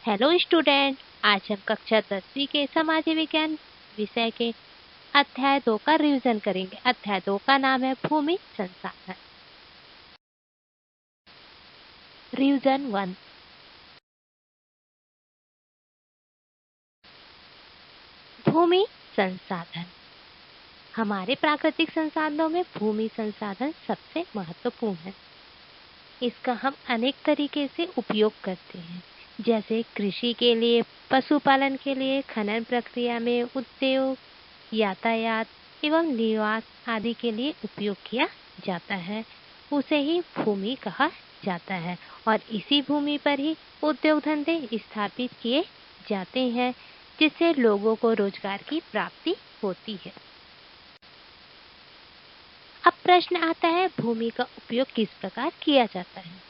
Hello student. आज हम कक्षा 10वीं के समाज विज्ञान विषय के अध्याय 2 का रिवीजन करेंगे। अध्याय 2 का नाम है भूमि संसाधन। रिवीजन 1। भूमि संसाधन। हमारे प्राकृतिक संसाधनों में भूमि संसाधन सबसे महत्वपूर्ण है। इसका हम अनेक तरीके से उपयोग करते हैं, जैसे कृषि के लिए, पशुपालन के लिए, खनन प्रक्रिया में, उद्योग, यातायात एवं निवास आदि के लिए उपयोग किया जाता है। उसे ही भूमि कहा जाता है और इसी भूमि पर ही उद्योग धंधे स्थापित किए जाते हैं, जिससे लोगों को रोजगार की प्राप्ति होती है। अब प्रश्न आता है, भूमि का उपयोग किस प्रकार किया जाता है।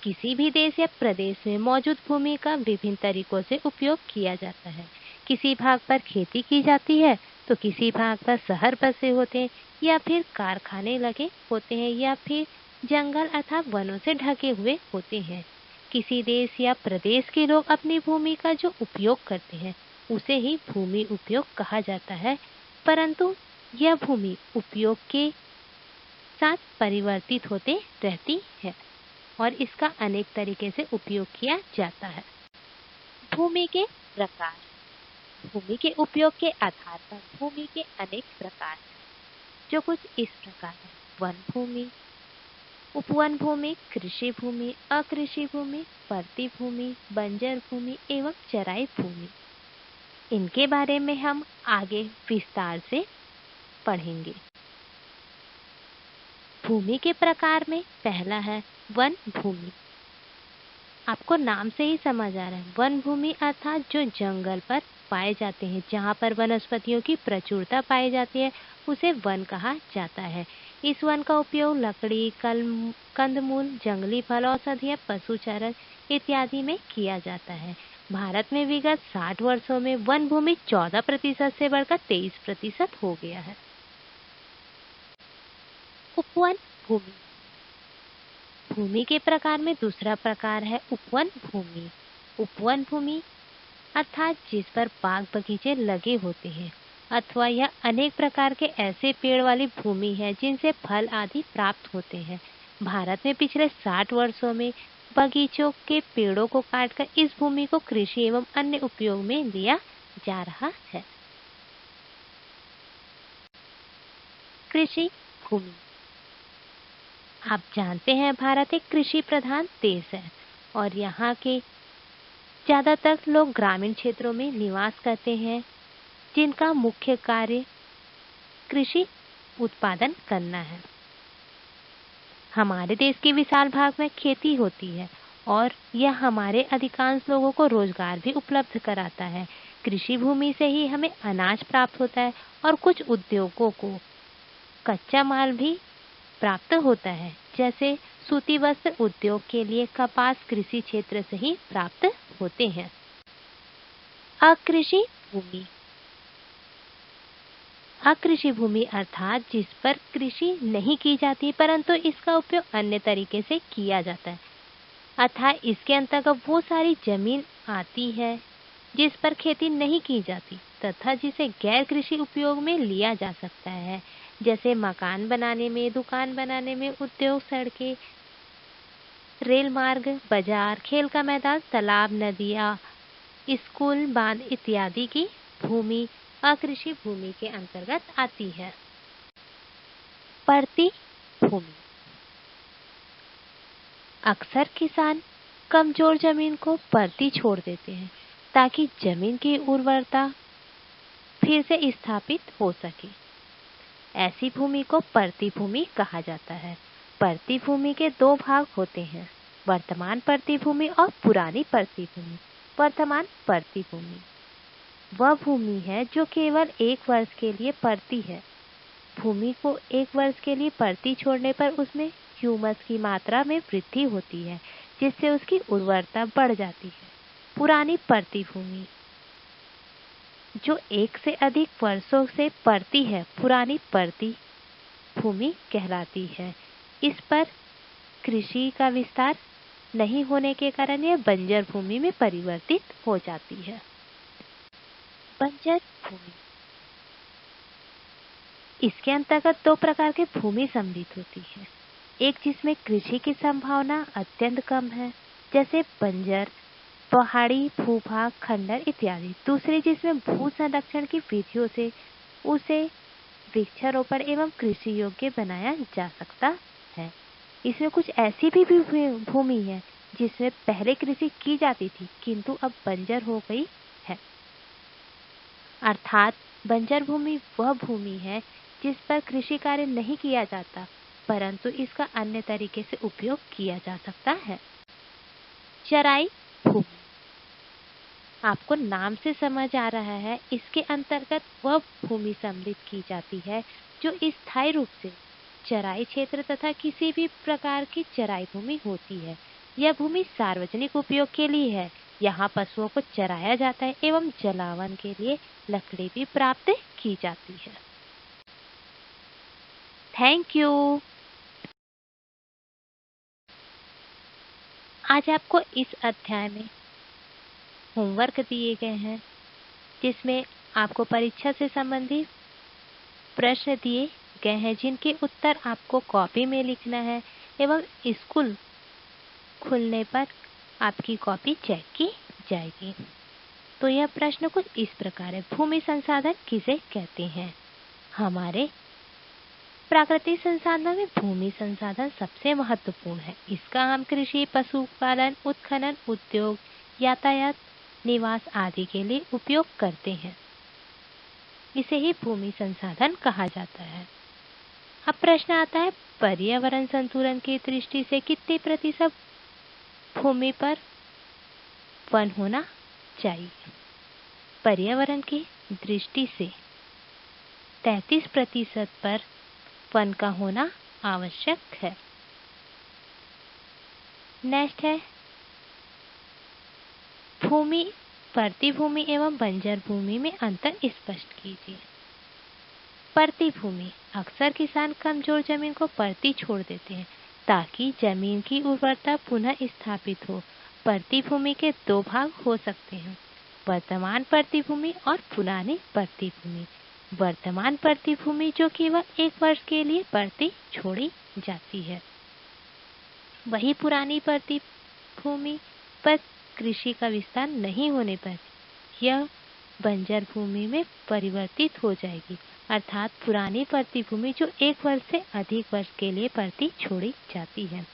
किसी भी देश या प्रदेश में मौजूद भूमि का विभिन्न तरीकों से उपयोग किया जाता है। किसी भाग पर खेती की जाती है तो किसी भाग पर शहर बसे होते हैं या फिर कारखाने लगे होते हैं या फिर जंगल अथवा वनों से ढके हुए होते हैं। किसी देश या प्रदेश के लोग अपनी भूमि का जो उपयोग करते हैं उसे ही भूमि उपयोग कहा जाता है, परंतु यह भूमि उपयोग के साथ परिवर्तित होते रहती है और इसका अनेक तरीके से उपयोग किया जाता है। भूमि के प्रकार। भूमि के उपयोग के आधार पर भूमि के अनेक प्रकार हैं, जो कुछ इस प्रकार है। वन भूमि, उपवन भूमि, कृषि भूमि, अकृषि भूमि, परती भूमि, बंजर भूमि एवं चराई भूमि। इनके बारे में हम आगे विस्तार से पढ़ेंगे। भूमि के प्रकार में पहला है वन भूमि। आपको नाम से ही समझ आ रहा है, वन भूमि अर्थात जो जंगल पर पाए जाते हैं, जहाँ पर वनस्पतियों की प्रचुरता पाई जाती है, उसे वन कहा जाता है। इस वन का उपयोग लकड़ी, कंदमूल, जंगली फल, औषधियाँ, पशुचारण इत्यादि में किया जाता है। भारत में विगत 60 वर्षों में वन भूमि 14% से बढ़कर 23% हो गया है। उपवन भूमि। भूमि के प्रकार में दूसरा प्रकार है उपवन भूमि। उपवन भूमि अर्थात जिस पर बाग बगीचे लगे होते हैं अथवा यह अनेक प्रकार के ऐसे पेड़ वाली भूमि है जिनसे फल आदि प्राप्त होते हैं। भारत में पिछले 60 वर्षों में बगीचों के पेड़ों को काटकर इस भूमि को कृषि एवं अन्य उपयोग में लिया जा रहा है। कृषि भूमि। आप जानते हैं भारत एक कृषि प्रधान देश है और यहाँ के ज़्यादातर लोग ग्रामीण क्षेत्रों में निवास करते हैं, जिनका मुख्य कार्य कृषि उत्पादन करना है। हमारे देश के विशाल भाग में खेती होती है और यह हमारे अधिकांश लोगों को रोजगार भी उपलब्ध कराता है। कृषि भूमि से ही हमें अनाज प्राप्त होता है और कुछ उद्योगों को कच्चा माल भी प्राप्त होता है, जैसे सूती वस्त्र उद्योग के लिए कपास कृषि क्षेत्र से ही प्राप्त होते हैं। अकृषि भूमि। अकृषि भूमि अर्थात जिस पर कृषि नहीं की जाती परंतु इसका उपयोग अन्य तरीके से किया जाता है, अर्थात इसके अंतर्गत वो सारी जमीन आती है जिस पर खेती नहीं की जाती तथा जिसे गैर कृषि उपयोग में लिया जा सकता है, जैसे मकान बनाने में, दुकान बनाने में, उद्योग, सड़कें, रेल मार्ग, बाजार, खेल का मैदान, तालाब, नदियाँ, स्कूल, बांध इत्यादि की भूमि अकृषि भूमि के अंतर्गत आती है। परती भूमि। अक्सर किसान कमजोर जमीन को परती छोड़ देते हैं ताकि जमीन की उर्वरता फिर से स्थापित हो सके। ऐसी भूमि को परती भूमि कहा जाता है। परती भूमि के दो भाग होते हैं, वर्तमान परती भूमि और पुरानी परती भूमि। वर्तमान परती भूमि वह भूमि है जो केवल 1 वर्ष के लिए परती है। भूमि को 1 वर्ष के लिए परती छोड़ने पर उसमें ह्यूमस की मात्रा में वृद्धि होती है, जिससे उसकी उर्वरता बढ़ जाती है। पुरानी परती भूमि जो 1 से अधिक वर्षों से परती है, पुरानी परती भूमि कहलाती है। इस पर कृषि का विस्तार नहीं होने के कारण यह बंजर भूमि में परिवर्तित हो जाती है। बंजर भूमि, इसके अंतर्गत दो प्रकार की भूमि सम्मिलित होती है। एक जिसमें कृषि की संभावना अत्यंत कम है, जैसे बंजर, पहाड़ी भूभाग, खंडर इत्यादि। दूसरी जिसमें भू संरक्षण की विधियों से उसे वृक्षारोपण एवं कृषि योग्य बनाया जा सकता है। इसमें कुछ ऐसी भी भूमि है जिसमें पहले कृषि की जाती थी किंतु अब बंजर हो गई है। अर्थात बंजर भूमि वह भूमि है जिस पर कृषि कार्य नहीं किया जाता, परंतु इसका अन्य तरीके से उपयोग किया जा सकता है। चराई भूमि, आपको नाम से समझ आ रहा है, इसके अंतर्गत वह भूमि सम्मिलित की जाती है जो स्थायी रूप से चराई क्षेत्र तथा किसी भी प्रकार की चराई भूमि होती है। यह भूमि सार्वजनिक उपयोग के लिए है। यहाँ पशुओं को चराया जाता है एवं जलावन के लिए लकड़ी भी प्राप्त की जाती है। Thank you. आज आपको इस अध्याय में होमवर्क दिए गए हैं जिसमें आपको परीक्षा से संबंधित प्रश्न दिए गए हैं जिनके उत्तर आपको कॉपी में लिखना है एवं स्कूल खुलने पर आपकी कॉपी चेक की जाएगी। तो यह प्रश्न कुछ इस प्रकार है, भूमि संसाधन किसे कहते हैं? हमारे प्राकृतिक संसाधनों में भूमि संसाधन सबसे महत्वपूर्ण है। इसका हम कृषि, पशुपालन, उत्खनन, उद्योग, यातायात, निवास आदि के लिए उपयोग करते हैं। इसे ही भूमि संसाधन कहा जाता है। अब प्रश्न आता है, पर्यावरण संतुलन की दृष्टि से कितने प्रतिशत भूमि पर वन होना चाहिए? पर्यावरण की दृष्टि से 33% पर वन का होना आवश्यक है। नेक्स्ट है, भूमि, परती भूमि एवं बंजर भूमि में अंतर स्पष्ट कीजिए। परती भूमि, अक्सर किसान कमजोर जमीन को परती छोड़ देते हैं ताकि जमीन की उर्वरता पुनः स्थापित हो। परती भूमि के दो भाग हो सकते हैं, वर्तमान परती भूमि और पुरानी परती भूमि। वर्तमान परती भूमि जो केवल 1 वर्ष के लिए परती छोड़ी जाती है। वही पुरानी परती भूमि पर कृषि का विस्तार नहीं होने पर यह बंजर भूमि में परिवर्तित हो जाएगी। अर्थात पुरानी परती भूमि जो 1 वर्ष से अधिक वर्ष के लिए परती छोड़ी जाती है।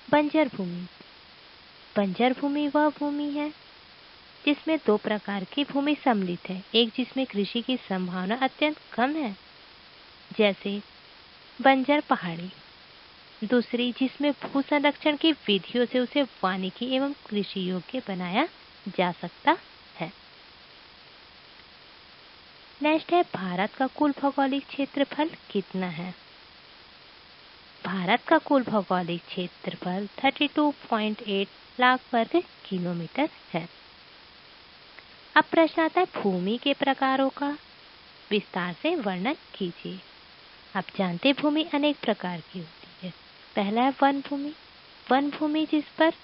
बंजर भूमि, बंजर भूमि वह भूमि है जिसमें दो प्रकार की भूमि सम्मिलित है। एक जिसमें कृषि की संभावना अत्यंत कम है, जैसे बंजर पहाड़ी। दूसरी जिसमें भू संरक्षण की विधियों से उसे वानिकी एवं कृषि योग्य बनाया जा सकता है। नेक्स्ट है, भारत का कुल भौगोलिक क्षेत्रफल कितना है? भारत का कुल भौगोलिक क्षेत्रफल 32.8 लाख वर्ग किलोमीटर है। अब प्रश्न आता है, भूमि के प्रकारों का विस्तार से वर्णन कीजिए। आप जानते भूमि अनेक प्रकार की होती है। पहला है वन भूमि। वन भूमि जिस पर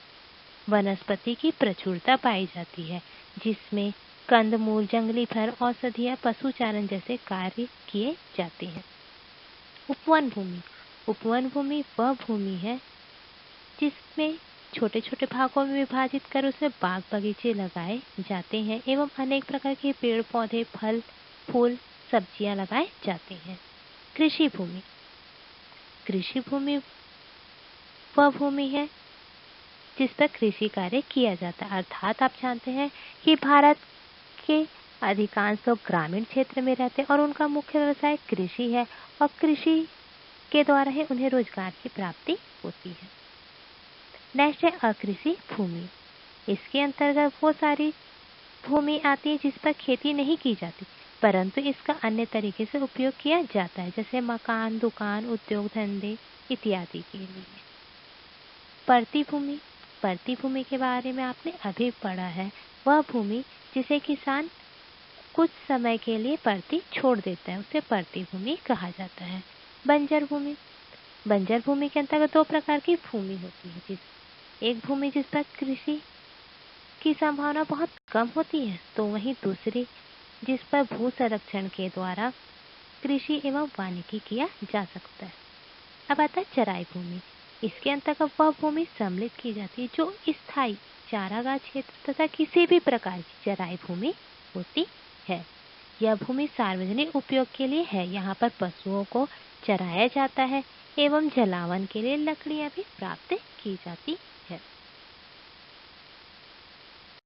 वनस्पति की प्रचुरता पाई जाती है, जिसमें कंदमूल, जंगली फल, औषधियाँ, पशुचारण जैसे कार्य किए जाते हैं। उपवन भूमि, उपवन भूमि वह भूमि है जिसमें छोटे छोटे भागों में विभाजित कर उसमें बाग बगीचे लगाए जाते हैं एवं अनेक प्रकार के पेड़ पौधे, फल, फूल, सब्जियां लगाए जाते हैं। कृषि भूमि, कृषि भूमि वह भूमि है जिस पर कृषि कार्य किया जाता है। अर्थात आप जानते हैं कि भारत के अधिकांश लोग ग्रामीण क्षेत्र में रहते हैं और उनका मुख्य व्यवसाय कृषि है और कृषि के द्वारा ही उन्हें रोजगार की प्राप्ति होती है। नेक्स्ट है अकृषि भूमि। इसके अंतर्गत वो सारी भूमि आती है जिस पर खेती नहीं की जाती, परंतु इसका अन्य तरीके से उपयोग किया जाता है, जैसे मकान, दुकान, उद्योग धंधे इत्यादि के लिए। परती भूमि, परती भूमि के बारे में आपने अभी पढ़ा है। वह भूमि जिसे किसान कुछ समय के लिए परती छोड़ देता है उसे परती भूमि कहा जाता है। बंजर भूमि, बंजर भूमि के अंतर्गत दो प्रकार की भूमि होती है, एक भूमि जिस पर कृषि की संभावना बहुत कम होती है, तो वहीं दूसरी जिस पर भू संरक्षण के द्वारा कृषि एवं वानिकी किया जा सकता है। अब आता है चराई भूमि। इसके अंतर्गत वह भूमि सम्मिलित की जाती है जो स्थायी चारागाह क्षेत्र तथा किसी भी प्रकार की चराई भूमि होती है। यह भूमि सार्वजनिक उपयोग के लिए है। यहाँ पर पशुओं को चराया जाता है एवं जलावन के लिए लकड़ियाँ भी प्राप्त की जाती